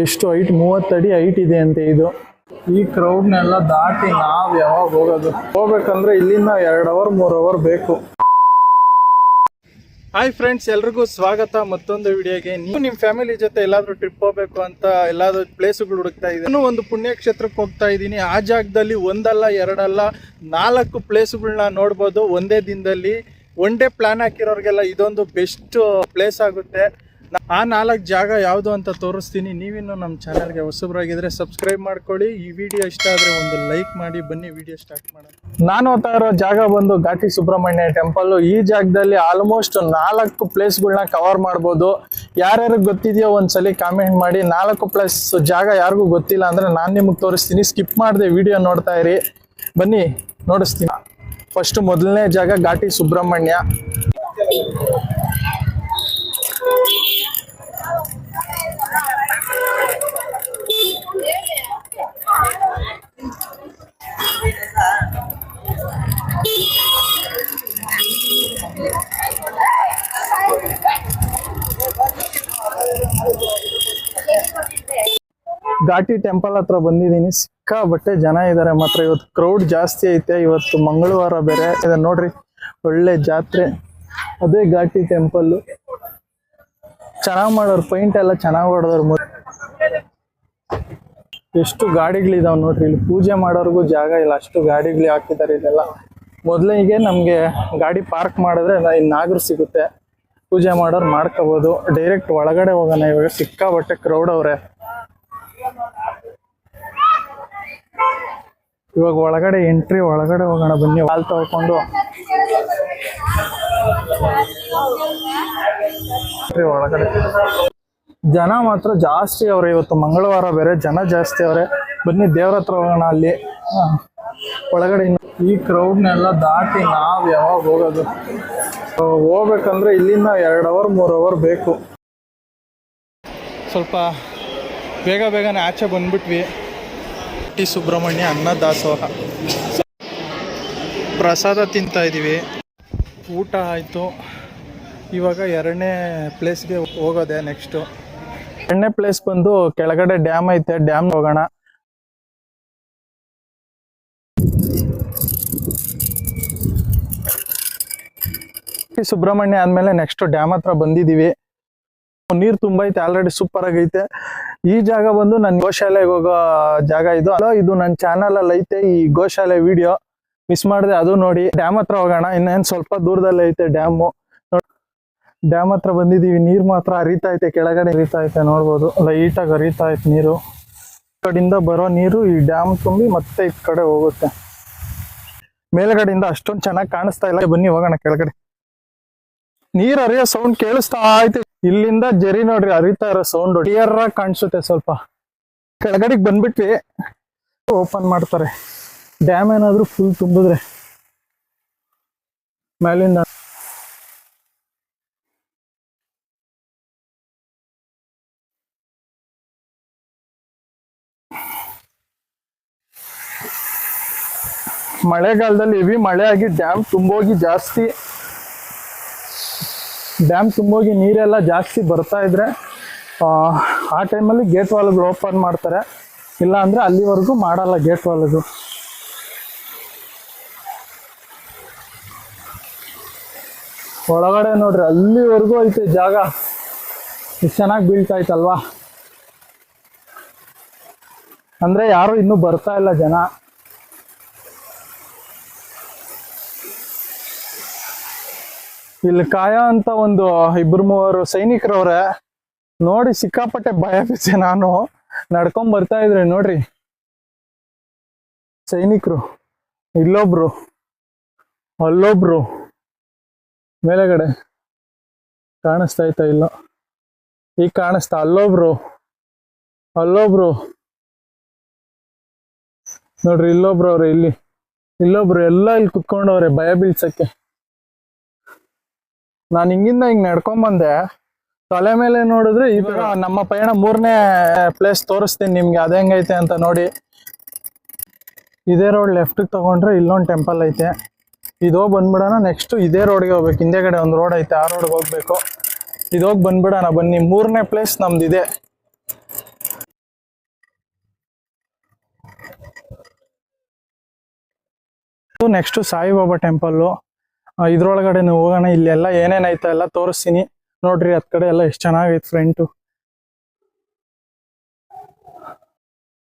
ಎಷ್ಟು ಹೈಟ್, 30 ಅಡಿ ಹೈಟ್ ಇದೆ ಅಂತೆ ಇದು. ಈ ಕ್ರೌಡ್ನೆಲ್ಲ ದಾಟಿ ನಾವು ಯಾವಾಗ ಹೋಗ್ಬೇಕಂದ್ರೆ ಇಲ್ಲಿಂದ 2 ಅವರ್ 3 ಅವರ್ ಬೇಕು. ಹಾಯ್ ಫ್ರೆಂಡ್ಸ್, ಎಲ್ರಿಗೂ ಸ್ವಾಗತ ಮತ್ತೊಂದು ವಿಡಿಯೋಗೆ. ನೀವು ನಿಮ್ಮ ಫ್ಯಾಮಿಲಿ ಜೊತೆ ಎಲ್ಲಾದ್ರೂ ಟ್ರಿಪ್ ಹೋಗ್ಬೇಕು ಅಂತ ಎಲ್ಲಾದ್ರೂ ಪ್ಲೇಸ್ಗಳು ಹುಡುಕ್ತಾ ಇದ್ದೀನಿ. ನಾನು ಒಂದು ಪುಣ್ಯಕ್ಷೇತ್ರಕ್ಕೆ ಹೋಗ್ತಾ ಇದ್ದೀನಿ. ಆ ಜಾಗದಲ್ಲಿ ಒಂದಲ್ಲ ಎರಡಲ್ಲ 4 ಪ್ಲೇಸ್ಗಳನ್ನ ನೋಡ್ಬೋದು ಒಂದೇ ದಿನದಲ್ಲಿ. ಒನ್ ಡೇ ಪ್ಲಾನ್ ಹಾಕಿರೋರಿಗೆಲ್ಲ ಇದೊಂದು ಬೆಸ್ಟ್ ಪ್ಲೇಸ್ ಆಗುತ್ತೆ. ಆ 4 ಜಾಗ ಯಾವುದು ಅಂತ ತೋರಿಸ್ತೀನಿ. ನೀವಿನ್ನು ನಮ್ಮ ಚಾನಲ್ಗೆ ಹೊಸಬರಾಗಿದ್ರೆ ಸಬ್ಸ್ಕ್ರೈಬ್ ಮಾಡ್ಕೊಳ್ಳಿ. ಈ ವಿಡಿಯೋ ಇಷ್ಟ ಆದರೆ ಒಂದು ಲೈಕ್ ಮಾಡಿ. ಬನ್ನಿ ವಿಡಿಯೋ ಸ್ಟಾರ್ಟ್ ಮಾಡೋಣ. ನಾನು ಹೋಗ್ತಾ ಇರೋ ಜಾಗ ಬಂದು ಘಾಟಿ ಸುಬ್ರಹ್ಮಣ್ಯ ಟೆಂಪಲ್. ಈ ಜಾಗದಲ್ಲಿ ಆಲ್ಮೋಸ್ಟ್ 4 ಪ್ಲೇಸ್ಗಳನ್ನ ಕವರ್ ಮಾಡ್ಬೋದು. ಯಾರ್ಯಾರಿಗೆ ಗೊತ್ತಿದೆಯೋ ಒಂದ್ಸಲಿ ಕಾಮೆಂಟ್ ಮಾಡಿ. 4 ಪ್ಲೇಸ್ ಜಾಗ ಯಾರಿಗೂ ಗೊತ್ತಿಲ್ಲ ಅಂದರೆ ನಾನು ನಿಮಗೆ ತೋರಿಸ್ತೀನಿ. ಸ್ಕಿಪ್ ಮಾಡದೆ ವಿಡಿಯೋ ನೋಡ್ತಾ ಇರಿ. ಬನ್ನಿ ನೋಡಿಸ್ತೀನಿ. ಫಸ್ಟ್ ಮೊದಲನೇ ಜಾಗ ಘಾಟಿ ಸುಬ್ರಹ್ಮಣ್ಯ. ಘಾಟಿ ಟೆಂಪಲ್ ಹತ್ರ ಬಂದಿದ್ದೀನಿ. ಸಿಕ್ಕಾಬಟ್ಟೆ ಜನ ಇದ್ದಾರೆ ಮಾತ್ರ. ಇವತ್ತು ಕ್ರೌಡ್ ಜಾಸ್ತಿ ಐತೆ. ಇವತ್ತು ಮಂಗಳವಾರ ಬೇರೆ ಇದೆ. ನೋಡ್ರಿ, ಒಳ್ಳೆ ಜಾತ್ರೆ. ಅದೇ ಘಾಟಿ ಟೆಂಪಲ್. ಚೆನ್ನಾಗಿ ಮಾಡೋರು, ಪೈಂಟ್ ಎಲ್ಲ ಚೆನ್ನಾಗಿ ಹೊಡೆದವ್ರು. ಎಷ್ಟು ಗಾಡಿಗಳಿದಾವೆ ನೋಡ್ರಿ. ಇಲ್ಲಿ ಪೂಜೆ ಮಾಡೋರ್ಗೂ ಜಾಗ ಇಲ್ಲ, ಅಷ್ಟು ಗಾಡಿಗಳು ಹಾಕಿದ್ದಾರೆ. ಇದೆಲ್ಲ ಮೊದಲಿಗೆ ನಮಗೆ ಗಾಡಿ ಪಾರ್ಕ್ ಮಾಡಿದ್ರೆ ಇನ್ನಾದ್ರೂ ಸಿಗುತ್ತೆ. ಪೂಜೆ ಮಾಡೋರು ಮಾಡ್ಕೋಬೋದು. ಡೈರೆಕ್ಟ್ ಒಳಗಡೆ ಹೋಗೋಣ. ಇವಾಗ ಸಿಕ್ಕಾಬಟ್ಟೆ ಕ್ರೌಡ್ ಅವ್ರೆ. ಇವಾಗ ಒಳಗಡೆ ಎಂಟ್ರಿ, ಒಳಗಡೆ ಹೋಗೋಣ ಬನ್ನಿ. ಹಾಲ್ ತಗೊಂಡು ಒಳಗಡೆ ಜನ ಮಾತ್ರ ಜಾಸ್ತಿ ಅವ್ರೆ. ಇವತ್ತು ಮಂಗಳವಾರ ಬೇರೆ, ಜನ ಜಾಸ್ತಿ ಅವ್ರೆ. ಬನ್ನಿ ದೇವ್ರ ಹತ್ರ ಹೋಗೋಣ. ಅಲ್ಲಿ ಒಳಗಡೆ ಈ ಕ್ರೌಡ್ನೆಲ್ಲ ದಾಟಿ ನಾವು ಯಾವಾಗ ಹೋಗ್ಬೇಕಂದ್ರೆ ಇಲ್ಲಿಂದ 2 ಅವರ್ 3 ಅವರ್ ಬೇಕು. ಸ್ವಲ್ಪ ಬೇಗನೆ ಆಚೆ ಬಂದ್ಬಿಟ್ವಿ. ಘಾಟಿ ಸುಬ್ರಹ್ಮಣ್ಯ ಅನ್ನ ದಾಸೋಹ ಪ್ರಸಾದ ತಿಂತಾ ಇದ್ದೀವಿ. ಊಟ ಆಯಿತು. ಇವಾಗ 2ನೇ ಪ್ಲೇಸ್ಗೆ ಹೋಗೋದೆ. ನೆಕ್ಸ್ಟು 2ನೇ ಪ್ಲೇಸ್ ಬಂದು ಕೆಳಗಡೆ ಡ್ಯಾಮ್ ಐತೆ. ಡ್ಯಾಮ್ ಹೋಗೋಣ. ಸುಬ್ರಹ್ಮಣ್ಯ ಆದ್ಮೇಲೆ ನೆಕ್ಸ್ಟ್ ಡ್ಯಾಮ್ ಹತ್ರ ಬಂದಿದ್ದೀವಿ. ನೀರು ತುಂಬ ಐತೆ, ಆಲ್ರೆಡಿ ಸೂಪರ್ ಆಗೈತೆ. ಈ ಜಾಗ ಬಂದು ನನ್ನ ಗೋಶಾಲೆಗೆ ಹೋಗೋ ಜಾಗ ಇದು. ಇದು ನನ್ನ ಚಾನಲ್ ಅಲ್ಲಿ ಐತೆ ಈ ಗೋಶಾಲೆ ವಿಡಿಯೋ. ಮಿಸ್ ಮಾಡಿದೆ, ಅದು ನೋಡಿ. ಡ್ಯಾಮ್ ಹತ್ರ ಹೋಗೋಣ. ಇನ್ನೇನು ಸ್ವಲ್ಪ ದೂರದಲ್ಲಿ ಐತೆ ಡ್ಯಾಮು. ಡ್ಯಾಮ್ ಹತ್ರ ಬಂದಿದ್ದೀವಿ. ನೀರು ಮಾತ್ರ ಹರಿತಾ ಐತೆ, ಕೆಳಗಡೆ ಹರಿತಾ ಐತೆ. ನೋಡ್ಬೋದು, ಲೈಟಾಗಿ ಹರಿತಾ ಐತೆ ನೀರು. ಈ ಕಡೆಯಿಂದ ಬರೋ ನೀರು ಈ ಡ್ಯಾಮ್ ತುಂಬಿ ಮತ್ತೆ ಈ ಕಡೆ ಹೋಗುತ್ತೆ. ಮೇಲ್ಗಡೆಯಿಂದ ಅಷ್ಟೊಂದು ಚೆನ್ನಾಗಿ ಕಾಣಿಸ್ತಾ ಇಲ್ಲ. ಬನ್ನಿ ಹೋಗೋಣ ಕೆಳಗಡೆ. ನೀರ್ ಹರಿಯೋ ಸೌಂಡ್ ಕೇಳಿಸ್ತಾ ಐತೆ. ಇಲ್ಲಿಂದ ಜರಿ ನೋಡ್ರಿ, ಹರಿತಾ ಇರೋ ಸೌಂಡ್ ಕ್ಲಿಯರ್ ಆಗಿ ಕಾಣಿಸುತ್ತೆ. ಸ್ವಲ್ಪ ಕೆಳಗಡೆಗೆ ಬಂದ್ಬಿಟ್ವಿ. ಓಪನ್ ಮಾಡ್ತಾರೆ. ಡ್ಯಾಮ್ ಏನಾದ್ರು ಫುಲ್ ತುಂಬಿದ್ರೆ ಮೇಲಿಂದ ಮಳೆಗಾಲದಲ್ಲಿ ಹೆವಿ ಮಳೆ ಆಗಿ ಡ್ಯಾಮ್ ತುಂಬೋಗಿ ಜಾಸ್ತಿ. ಡ್ಯಾಮ್ ತುಂಬೋಗಿ ನೀರೆಲ್ಲ ಜಾಸ್ತಿ ಬರ್ತಾ ಇದ್ರೆ ಆ ಟೈಮಲ್ಲಿ ಗೇಟ್ ವಾಲ್ಗಳು ಓಪನ್ ಮಾಡ್ತಾರೆ. ಇಲ್ಲ ಅಂದರೆ ಅಲ್ಲಿವರೆಗೂ ಮಾಡಲ್ಲ ಗೇಟ್ ವಾಲ್ಗಳು. ಒಳಗಡೆ ನೋಡ್ರಿ, ಅಲ್ಲಿವರೆಗೂ ಐತೆ ಜಾಗ. ಎಷ್ಟು ಚೆನ್ನಾಗಿ ಬೀಳ್ತಾ ಐತಲ್ವಾ. ಅಂದರೆ ಯಾರು ಇನ್ನೂ ಬರ್ತಾ ಇಲ್ಲ ಜನ. ಇಲ್ಲಿ ಕಾಯೋ ಅಂತ ಒಂದು 2-3 ಸೈನಿಕರವ್ರೆ. ನೋಡಿ ಸಿಕ್ಕಾಪಟ್ಟೆ ಭಯ ಬಿಚ್ಚೆ. ನಾನು ನಡ್ಕೊಂಡ್ ಬರ್ತಾ ಇದ್ರೆ ನೋಡ್ರಿ ಸೈನಿಕರು. ಇಲ್ಲೊಬ್ರು, ಅಲ್ಲೊಬ್ರು, ಮೇಲೆಗಡೆ ಕಾಣಿಸ್ತಾ ಐತ? ಇಲ್ಲ, ಈಗ ಕಾಣಿಸ್ತಾ? ಅಲ್ಲೊಬ್ರು ನೋಡ್ರಿ, ಇಲ್ಲೊಬ್ರು ಅವ್ರೆ. ಇಲ್ಲೊಬ್ರು ಎಲ್ಲ ಇಲ್ಲಿ ಕುತ್ಕೊಂಡವ್ರೆ ಭಯ ಬೀಳ್ಸಕ್ಕೆ. ನಾನು ಹಿಂಗಿಂದ ಹಿಂಗ್ ನಡ್ಕೊಂಡ್ ಬಂದೆ. ತಲೆ ಮೇಲೆ ನೋಡಿದ್ರೆ ಇವಾಗ ನಮ್ಮ ಪಯಣ 3ನೇ ಪ್ಲೇಸ್ ತೋರಿಸ್ತೀನಿ ನಿಮ್ಗೆ. ಅದ ಹೆಂಗೈತೆ ಅಂತ ನೋಡಿ. ಇದೇ ರೋಡ್ ಲೆಫ್ಟ್ ತಗೊಂಡ್ರೆ ಇಲ್ಲೊಂದು ಟೆಂಪಲ್ ಐತೆ. ಇದು ಹೋಗಿ ಬಂದ್ಬಿಡೋಣ. ನೆಕ್ಸ್ಟ್ ಇದೇ ರೋಡ್ಗೆ ಹೋಗ್ಬೇಕು. ಹಿಂದೆಗಡೆ ಒಂದು ರೋಡ್ ಐತೆ, ಆ ರೋಡ್ಗೆ ಹೋಗ್ಬೇಕು. ಇದು ಹೋಗಿ ಬಂದ್ಬಿಡೋಣ ಬನ್ನಿ. 3ನೇ ಪ್ಲೇಸ್ ನಮ್ದಿದೆ. Next Saibaba temple. ಇದ್ರೊಳಗಡೆ ಹೋಗೋಣ. ಇಲ್ಲೆಲ್ಲ ಏನೇನೈತೆ ಎಲ್ಲ ತೋರಿಸ್ತೀನಿ ನೋಡ್ರಿ. ಹತ್ ಕಡೆ ಎಲ್ಲ ಎಷ್ಟು ಚೆನ್ನಾಗೈತೆ ಫ್ರಂಟು.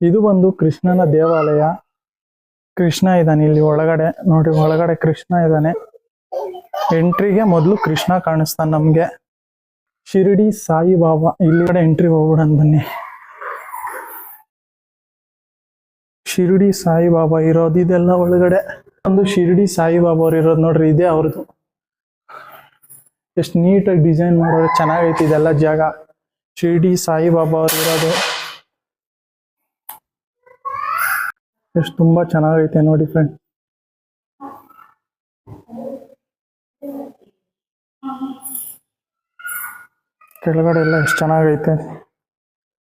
ಇದು ಬಂದು ಕೃಷ್ಣನ ದೇವಾಲಯ. ಕೃಷ್ಣ ಇದ್ದಾನೆ ಇಲ್ಲಿ ಒಳಗಡೆ ನೋಡ್ರಿ. ಒಳಗಡೆ ಕೃಷ್ಣ ಇದ್ದಾನೆ. ಎಂಟ್ರಿಗೆ ಮೊದಲು ಕೃಷ್ಣ ಕಾಣಿಸ್ತಾನೆ ನಮ್ಗೆ. ಶಿರಡಿ ಸಾಯಿಬಾಬಾ ಇಲ್ಲಿ ಕಡೆ ಎಂಟ್ರಿ ಹೋಗ್ಬಿಡೋಣ ಬನ್ನಿ. ಶಿರಡಿ ಸಾಯಿಬಾಬಾ ಇರೋದು ಇದೆಲ್ಲ ಒಳಗಡೆ. ಒಂದು ಶಿರಡಿ ಸಾಯಿಬಾಬಾ ಅವ್ರು ಇರೋದು ನೋಡ್ರಿ. ಇದೇ ಅವ್ರದ್ದು. ಎಷ್ಟು ನೀಟಾಗಿ ಡಿಸೈನ್ ಮಾಡೋರು, ಚೆನ್ನಾಗೈತಿ ಇದೆಲ್ಲ ಜಾಗ. ಶಿರಡಿ ಸಾಯಿಬಾಬಾ ಅವ್ರು ಇರೋದು ಎಷ್ಟು ತುಂಬಾ ಚೆನ್ನಾಗೈತೆ ನೋಡಿ ಫ್ರೆಂಡ್. ಕೆಳಗಡೆ ಎಲ್ಲ ಎಷ್ಟು ಚೆನ್ನಾಗೈತೆ.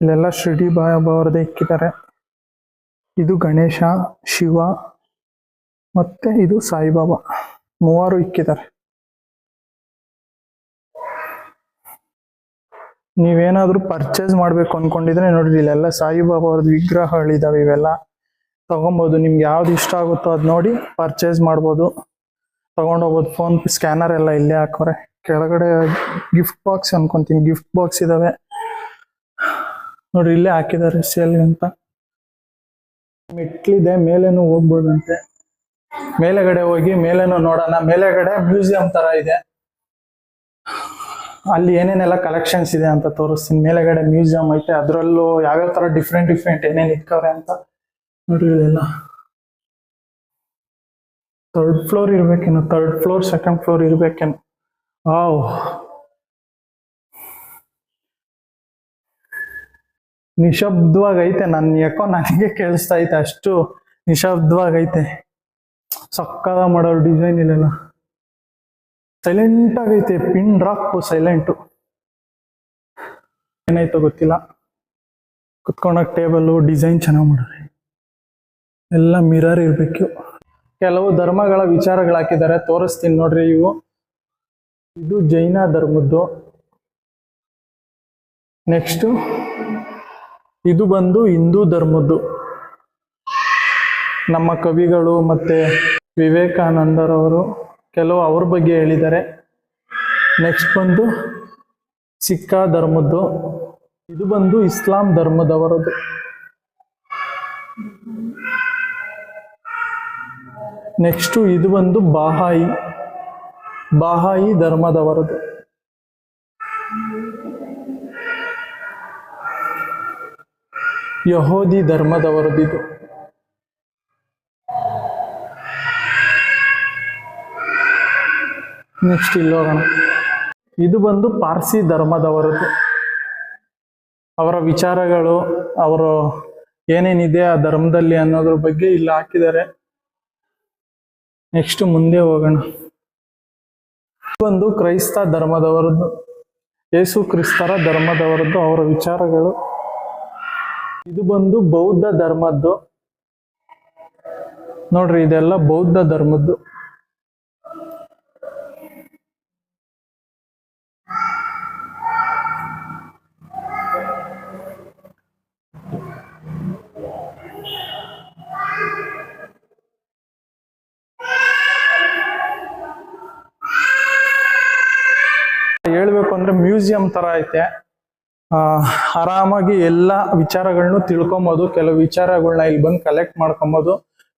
ಇಲ್ಲೆಲ್ಲ ಶಿರಡಿ ಬಾಬಾ ಅವ್ರದ್ದೇ ಇಕ್ಕಿದ್ದಾರೆ. ಇದು ಗಣೇಶ, ಶಿವ ಮತ್ತೆ ಇದು ಸಾಯಿಬಾಬಾ, ಮೂವರು ಇಕ್ಕಿದ್ದಾರೆ. ನೀವೇನಾದ್ರೂ ಪರ್ಚೇಸ್ ಮಾಡ್ಬೇಕು ಅನ್ಕೊಂಡಿದ್ರೆ ನೋಡ್ರಿ, ಇಲ್ಲೆಲ್ಲ ಸಾಯಿಬಾಬಾ ಅವ್ರದ್ದು ವಿಗ್ರಹಗಳಿದಾವೆ. ಇವೆಲ್ಲ ತಗೊಬೋದು. ನಿಮ್ಗೆ ಯಾವ್ದು ಇಷ್ಟ ಆಗುತ್ತೋ ಅದ್ ನೋಡಿ ಪರ್ಚೇಸ್ ಮಾಡ್ಬೋದು, ತಗೊಂಡೋಗ್ಬೋದು. ಫೋನ್ ಸ್ಕ್ಯಾನರ್ ಎಲ್ಲ ಇಲ್ಲೇ ಹಾಕೋರೆ. ಕೆಳಗಡೆ ಗಿಫ್ಟ್ ಬಾಕ್ಸ್ ಅನ್ಕೊಂತೀನಿ, ಗಿಫ್ಟ್ ಬಾಕ್ಸ್ ಇದಾವೆ ನೋಡ್ರಿ. ಇಲ್ಲೇ ಹಾಕಿದ್ದಾರೆ ಸೇಲ್ ಅಂತ. ಮೆಟ್ಲಿದೆ, ಮೇಲೇನು ಹೋಗ್ಬೋದಂತೆ. ಮೇಲೆಗಡೆ ಹೋಗಿ ಮೇಲೇನು ನೋಡೋಣ. ಮೇಲೆಗಡೆ ಮ್ಯೂಸಿಯಂ ತರ ಇದೆ. ಅಲ್ಲಿ ಏನೇನೆಲ್ಲ ಕಲೆಕ್ಷನ್ಸ್ ಇದೆ ಅಂತ ತೋರಿಸ್ತೀನಿ. ಮೇಲೆಗಡೆ ಮ್ಯೂಸಿಯಂ ಐತೆ, ಅದ್ರಲ್ಲೂ ಯಾವ್ಯಾವ ತರ ಡಿಫ್ರೆಂಟ್ ಏನೇನ್ ಇಟ್ಕವ್ರೆ ಅಂತ ನೋಡ್ರಿ. ಇಲ್ಲೆಲ್ಲ ಥರ್ಡ್ ಫ್ಲೋರ್ ಇರ್ಬೇಕೇನು, ಥರ್ಡ್ ಫ್ಲೋರ್ ಸೆಕೆಂಡ್ ಫ್ಲೋರ್ ಇರ್ಬೇಕೇನು. ವಾವ್, ನಿಶಬ್ದವಾಗೈತೆ. ಯಾಕೋ ನನಗೆ ಕೇಳಿಸ್ತಾ ಐತೆ, ಅಷ್ಟು ನಿಶಬ್ದವಾಗೈತೆ. ಸಕ್ಕದ ಮಾಡೋರು ಡಿಸೈನ್ ಇಲ್ಲೆಲ್ಲ. ಸೈಲೆಂಟ್ ಆಗೈತೆ, ಪಿನ್ ಡ್ರಾಪ್ ಸೈಲೆಂಟು. ಏನಾಯ್ತೋ ಗೊತ್ತಿಲ್ಲ. ಕುತ್ಕೊಂಡಾಗ ಟೇಬಲ್ ಡಿಸೈನ್ ಚೆನ್ನಾಗಿ ಮಾಡೋರೆ. ಎಲ್ಲ ಮಿರರ್ ಇರ್ಬೇಕು. ಕೆಲವು ಧರ್ಮಗಳ ವಿಚಾರಗಳು ಹಾಕಿದ್ದಾರೆ, ತೋರಿಸ್ತೀನಿ ನೋಡ್ರಿ. ಇದು ಜೈನ ಧರ್ಮದ್ದು. ನೆಕ್ಸ್ಟ್ ಇದು ಬಂದು ಹಿಂದೂ ಧರ್ಮದ್ದು. ನಮ್ಮ ಕವಿಗಳು ಮತ್ತೆ ವಿವೇಕಾನಂದರವರು ಕೆಲವು ಅವ್ರ ಬಗ್ಗೆ ಹೇಳಿದ್ದಾರೆ. ನೆಕ್ಸ್ಟ್ ಬಂದು ಸಿಖ್ ಧರ್ಮದ್ದು. ಇದು ಬಂದು ಇಸ್ಲಾಂ ಧರ್ಮದವರದ್ದು. ನೆಕ್ಸ್ಟ್ ಇದು ಬಂದು ಬಾಹಾಯಿ ಧರ್ಮದವರದ್ದು. ಯಹೂದಿ ಧರ್ಮದವರದ್ದು ಇದು. ನೆಕ್ಸ್ಟ್ ಇಲ್ಲಿ ಹೋಗೋಣ. ಇದು ಬಂದು ಪಾರ್ಸಿ ಧರ್ಮದವರದ್ದು. ಅವರ ವಿಚಾರಗಳು, ಅವರು ಏನೇನಿದೆ ಆ ಧರ್ಮದಲ್ಲಿ ಅನ್ನೋದ್ರ ಬಗ್ಗೆ ಇಲ್ಲಿ ಹಾಕಿದ್ದಾರೆ. ನೆಕ್ಸ್ಟ್ ಮುಂದೆ ಹೋಗೋಣ. ಒಂದು ಕ್ರೈಸ್ತ ಧರ್ಮದವರದ್ದು, ಯೇಸು ಕ್ರಿಸ್ತರ ಧರ್ಮದವರದ್ದು ಅವರ ವಿಚಾರಗಳು. ಇದು ಬಂದು ಬೌದ್ಧ ಧರ್ಮದ್ದು ನೋಡ್ರಿ. ಇದೆಲ್ಲ ಬೌದ್ಧ ಧರ್ಮದ್ದು. ಹೇಳ್ಬೇಕು ಅಂದ್ರೆ ಮ್ಯೂಸಿಯಂ ತರ ಐತೆ. ಆರಾಮಾಗಿ ಎಲ್ಲ ವಿಚಾರಗಳನ್ನೂ ತಿಳ್ಕೊಬೋದು. ಕೆಲವು ವಿಚಾರಗಳನ್ನ ಇಲ್ಲಿ ಬಂದು ಕಲೆಕ್ಟ್ ಮಾಡ್ಕೊಬೋದು.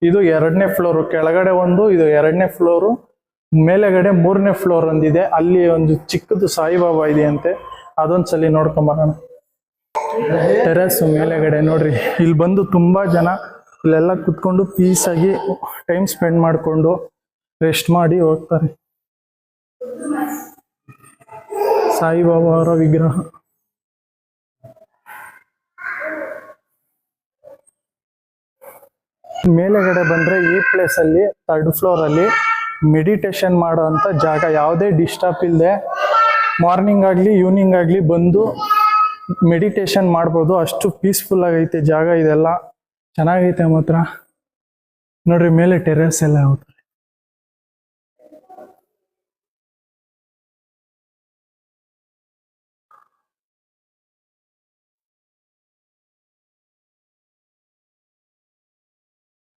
ಇದು 2ನೇ ಫ್ಲೋರು. ಕೆಳಗಡೆ ಒಂದು, ಇದು 2ನೇ ಫ್ಲೋರು. ಮೇಲೆಗಡೆ 3ನೇ ಫ್ಲೋರ್ ಒಂದಿದೆ. ಅಲ್ಲಿ ಒಂದು ಚಿಕ್ಕದು ಸಾಯಿಬಾಬಾ ಇದೆ ಅಂತೆ, ಅದೊಂದ್ಸಲಿ ನೋಡ್ಕೊಂಬರೋಣ. ಟೆರೆಸ್ ಮೇಲೆಗಡೆ ನೋಡ್ರಿ. ಇಲ್ಲಿ ಬಂದು ತುಂಬಾ ಜನ ಇಲ್ಲೆಲ್ಲ ಕುತ್ಕೊಂಡು ಪೀಸಾಗಿ ಟೈಮ್ ಸ್ಪೆಂಡ್ ಮಾಡಿಕೊಂಡು ರೆಸ್ಟ್ ಮಾಡಿ ಹೋಗ್ತಾರೆ. ಸಾಯಿಬಾಬಾ ಅವರ ವಿಗ್ರಹ. ಮೇಲೆಗಡೆ ಬಂದ್ರೆ ಈ ಪ್ಲೇಸ್ ಅಲ್ಲಿ 3rd ಫ್ಲೋರ್ ಅಲ್ಲಿ ಮೆಡಿಟೇಷನ್ ಮಾಡೋ ಅಂತ ಜಾಗ. ಯಾವುದೇ ಡಿಸ್ಟರ್ಬ್ ಇಲ್ಲದೆ ಮಾರ್ನಿಂಗ್ ಆಗ್ಲಿ ಈವ್ನಿಂಗ್ ಆಗ್ಲಿ ಬಂದು ಮೆಡಿಟೇಷನ್ ಮಾಡ್ಬೋದು. ಅಷ್ಟು ಪೀಸ್ಫುಲ್ ಆಗೈತೆ ಜಾಗ. ಇದೆಲ್ಲ ಚೆನ್ನಾಗೈತೆ ಮಾತ್ರ ನೋಡ್ರಿ. ಮೇಲೆ ಟೆರೆಸ್ ಎಲ್ಲ ಹೋಗ್ತಾರೆ.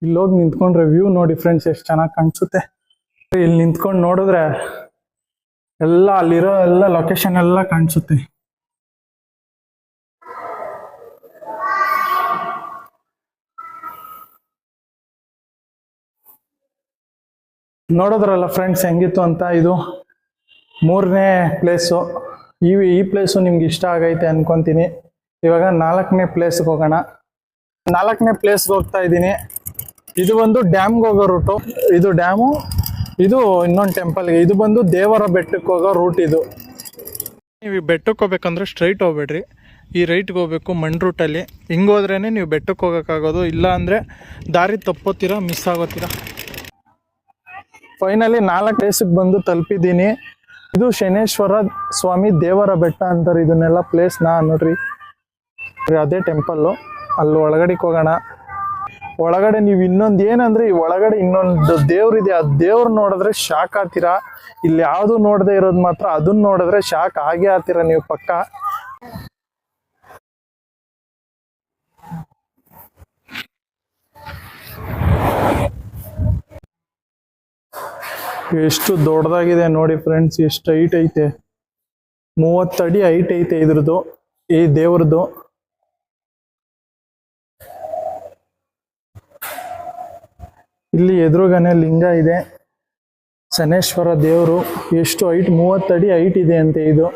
ಇಲ್ಲಿ ಹೋಗಿ ನಿಂತ್ಕೊಂಡ್ರೆ ವ್ಯೂ ನೋಡಿ ಫ್ರೆಂಡ್ಸ್ ಎಷ್ಟು ಚೆನ್ನಾಗಿ ಕಾಣಿಸುತ್ತೆ. ಇಲ್ಲಿ ನಿಂತ್ಕೊಂಡು ನೋಡಿದ್ರೆ ಎಲ್ಲ ಅಲ್ಲಿರೋ ಎಲ್ಲ ಲೊಕೇಶನ್ ಎಲ್ಲ ಕಾಣಿಸುತ್ತೆ. ನೋಡಿದ್ರಲ್ಲ ಫ್ರೆಂಡ್ಸ್ ಹೆಂಗಿತ್ತು ಅಂತ. ಇದು 3ನೇ ಪ್ಲೇಸು. ಈ ಪ್ಲೇಸು ನಿಮ್ಗೆ ಇಷ್ಟ ಆಗೈತೆ ಅನ್ಕೊಂತೀನಿ. ಇವಾಗ 4ನೇ ಪ್ಲೇಸ್ಗೆ ಹೋಗೋಣ. 4ನೇ ಪ್ಲೇಸ್ಗೆ ಹೋಗ್ತಾ ಇದ್ದೀನಿ. ಇದು ಬಂದು ಡ್ಯಾಮ್ಗೆ ಹೋಗೋ ರೂಟು. ಇದು ಡ್ಯಾಮು, ಇದು ಇನ್ನೊಂದು ಟೆಂಪಲ್ಗೆ. ಇದು ಬಂದು ದೇವರ ಬೆಟ್ಟಕ್ಕೆ ಹೋಗೋ ರೂಟ್. ಇದು ನೀವು ಈ ಬೆಟ್ಟಕ್ಕೆ ಹೋಗ್ಬೇಕಂದ್ರೆ ಸ್ಟ್ರೈಟ್ ಹೋಗ್ಬೇಡ್ರಿ, ಈ ರೈಟ್ಗೆ ಹೋಗ್ಬೇಕು ಮಣ್ ರೂಟಲ್ಲಿ. ಹಿಂಗೆ ಹೋದ್ರೇ ನೀವು ಬೆಟ್ಟಕ್ಕೆ ಹೋಗೋಕ್ಕಾಗೋದು, ಇಲ್ಲ ಅಂದರೆ ದಾರಿ ತಪ್ಪೋತೀರ, ಮಿಸ್ ಆಗೋತೀರ. ಫೈನಲಿ 4 ಪ್ಲೇಸಿಗೆ ಬಂದು ತಲುಪಿದ್ದೀನಿ. ಇದು ಶನೇಶ್ವರ ಸ್ವಾಮಿ ದೇವರ ಬೆಟ್ಟ ಅಂತಾರೆ ಇದನ್ನೆಲ್ಲ ಪ್ಲೇಸ್ನ. ನೋಡ್ರಿ ಅದೇ ಟೆಂಪಲ್ಲು. ಅಲ್ಲಿ ಒಳಗಡೆಗೆ ಹೋಗೋಣ. ಒಳಗಡೆ ನೀವು ಇನ್ನೊಂದು ಏನಂದ್ರೆ, ಈ ಒಳಗಡೆ ಇನ್ನೊಂದು ದೇವ್ರಿದೆ. ಆ ದೇವ್ರು ನೋಡಿದ್ರೆ ಶಾಕ್ ಆಗ್ತೀರಾ. ಇಲ್ಲಿ ಯಾವುದು ನೋಡದೆ ಇರೋದು ಮಾತ್ರ ಅದನ್ನ ನೋಡಿದ್ರೆ ಶಾಕ್ ಆಗೇ ಆಗ್ತೀರಾ ನೀವು ಪಕ್ಕ. ಎಷ್ಟು ದೊಡ್ಡದಾಗಿದೆ ನೋಡಿ ಫ್ರೆಂಡ್ಸ್, ಎಷ್ಟು ಹೈಟ್ ಐತೆ. 30 ಅಡಿ ಹೈಟ್ ಐತೆ ಇದ್ರದ್ದು, ಈ ದೇವ್ರದ್ದು. ಇಲ್ಲಿ ಎದುರುಗನೆ ಲಿಂಗ ಇದೆ, ಶನೇಶ್ವರ ದೇವರು. ಎಷ್ಟು ಹೈಟ್, 30 ಅಡಿ ಹೈಟ್ ಇದೆ ಅಂತೆ ಇದು.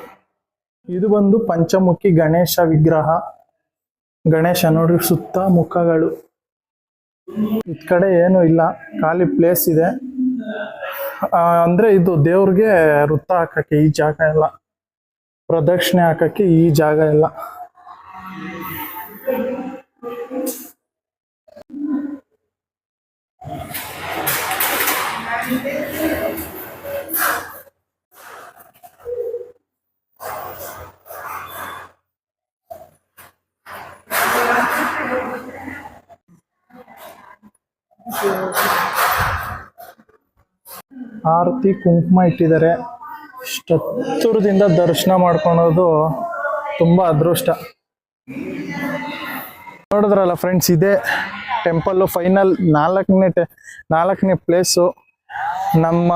ಇದು ಬಂದು ಪಂಚಮುಖಿ ಗಣೇಶ ವಿಗ್ರಹ. ಗಣೇಶ ನೋಡ್ರಿ, ಸುತ್ತ ಮುಖಗಳು. ಇದ್ ಕಡೆ ಏನು ಇಲ್ಲ, ಖಾಲಿ ಪ್ಲೇಸ್ ಇದೆ. ಅಂದ್ರೆ ಇದು ದೇವ್ರಿಗೆ ವೃತ್ತ ಹಾಕಕ್ಕೆ ಈ ಜಾಗ ಎಲ್ಲ, ಪ್ರದಕ್ಷಿಣೆ ಹಾಕಕ್ಕೆ ಈ ಜಾಗ ಎಲ್ಲ. ಆರತಿ ಕುಂಕುಮ ಇಟ್ಟಿದ್ದಾರೆ. ಇಷ್ಟು ಹತ್ತಿರದಿಂದ ದರ್ಶನ ಮಾಡ್ಕೊಳೋದು ತುಂಬಾ ಅದೃಷ್ಟ. ನೋಡಿದ್ರಲ್ಲ ಫ್ರೆಂಡ್ಸ್, ಇದೇ ಟೆಂಪಲ್ಲು ಫೈನಲ್ 4ನೇ ಪ್ಲೇಸು. ನಮ್ಮ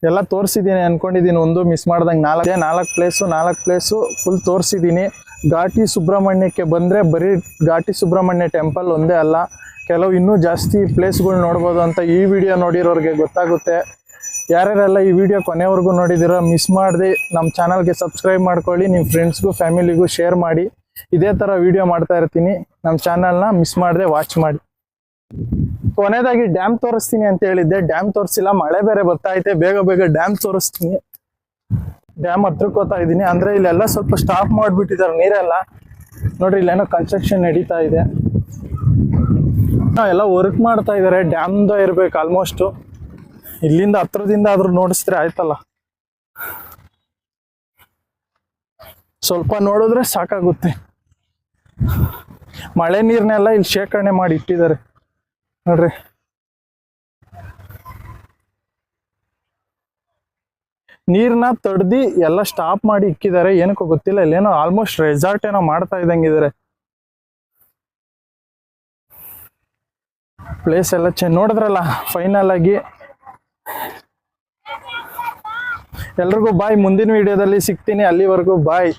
ಎಲ್ಲ ತೋರಿಸಿದ್ದೀನಿ ಅನ್ಕೊಂಡಿದ್ದೀನಿ, ಒಂದು ಮಿಸ್ ಮಾಡ್ದಂಗೆ. 4 ಪ್ಲೇಸು ಫುಲ್ ತೋರಿಸಿದ್ದೀನಿ. ಘಾಟಿ ಸುಬ್ರಹ್ಮಣ್ಯಕ್ಕೆ ಬಂದರೆ ಬರೀ ಘಾಟಿ ಸುಬ್ರಹ್ಮಣ್ಯ ಟೆಂಪಲ್ ಒಂದೇ ಅಲ್ಲ, ಕೆಲವು ಇನ್ನೂ ಜಾಸ್ತಿ ಪ್ಲೇಸ್ಗಳು ನೋಡ್ಬೋದು ಅಂತ ಈ ವಿಡಿಯೋ ನೋಡಿರೋರಿಗೆ ಗೊತ್ತಾಗುತ್ತೆ. ಯಾರ್ಯಾರೆಲ್ಲ ಈ ವಿಡಿಯೋ ಕೊನೆವರೆಗೂ ನೋಡಿದಿರೋ ಮಿಸ್ ಮಾಡದೆ ನಮ್ಮ ಚಾನಲ್ಗೆ ಸಬ್ಸ್ಕ್ರೈಬ್ ಮಾಡ್ಕೊಳ್ಳಿ. ನಿಮ್ಮ ಫ್ರೆಂಡ್ಸ್ಗೂ ಫ್ಯಾಮಿಲಿಗೂ ಶೇರ್ ಮಾಡಿ. ಇದೇ ಥರ ವಿಡಿಯೋ ಮಾಡ್ತಾ ಇರ್ತೀನಿ. ನಮ್ಮ ಚಾನಲ್ನ ಮಿಸ್ ಮಾಡದೆ ವಾಚ್ ಮಾಡಿ. ಕೊನೆಯದಾಗಿ ಡ್ಯಾಮ್ ತೋರಿಸ್ತೀನಿ ಅಂತ ಹೇಳಿದ್ದೆ, ಡ್ಯಾಮ್ ತೋರಿಸಿಲ್ಲ, ಮಳೆ ಬೇರೆ ಬರ್ತಾ ಐತೆ. ಬೇಗ ಡ್ಯಾಮ್ ತೋರಿಸ್ತೀನಿ. ಡ್ಯಾಮ್ ಹತ್ರಕ್ಕೆ ಹೋಗ್ತಾ ಇದ್ದೀನಿ. ಅಂದರೆ ಇಲ್ಲೆಲ್ಲ ಸ್ವಲ್ಪ ಸ್ಟಾಪ್ ಮಾಡಿಬಿಟ್ಟಿದ್ದಾರೆ ನೀರೆಲ್ಲ. ನೋಡ್ರಿ, ಇಲ್ಲೇನೋ ಕನ್ಸ್ಟ್ರಕ್ಷನ್ ನಡೀತಾ ಇದೆ. ಎಲ್ಲ ವರ್ಕ್ ಮಾಡ್ತಾ ಇದ್ದಾರೆ. ಡ್ಯಾಮ್ದ ಇರ್ಬೇಕು ಆಲ್ಮೋಸ್ಟು. ಇಲ್ಲಿಂದ ಹತ್ರದಿಂದ ಆದ್ರೂ ನೋಡಿಸಿದ್ರೆ ಆಯ್ತಲ್ಲ. ಸ್ವಲ್ಪ ನೋಡಿದ್ರೆ ಸಾಕಾಗುತ್ತೆ. ಮಳೆ ನೀರ್ನೆಲ್ಲ ಇಲ್ಲಿ ಶೇಖರಣೆ ಮಾಡಿ ಇಟ್ಟಿದ್ದಾರೆ ನೋಡ್ರಿ. ನೀರ್ನ ತಡ್ದಿ ಎಲ್ಲ ಸ್ಟಾಪ್ ಮಾಡಿ ಇಕ್ಕಿದ್ದಾರೆ. ಏನಕ್ಕೋ ಗೊತ್ತಿಲ್ಲ. ಇಲ್ಲೇನೋ ಆಲ್ಮೋಸ್ಟ್ ರೆಸಾರ್ಟ್ ಏನೋ ಮಾಡ್ತಾ ಇದ್ದಂಗಿದ್ದಾರೆ. ಪ್ಲೇಸ್ ಎಲ್ಲ ನೋಡಿದ್ರಲ್ಲ ಫೈನಲ್ ಆಗಿ. ಎಲ್ರಿಗೂ ಬಾಯ್. ಮುಂದಿನ ವಿಡಿಯೋದಲ್ಲಿ ಸಿಗ್ತೀನಿ. ಅಲ್ಲಿವರೆಗೂ ಬಾಯ್.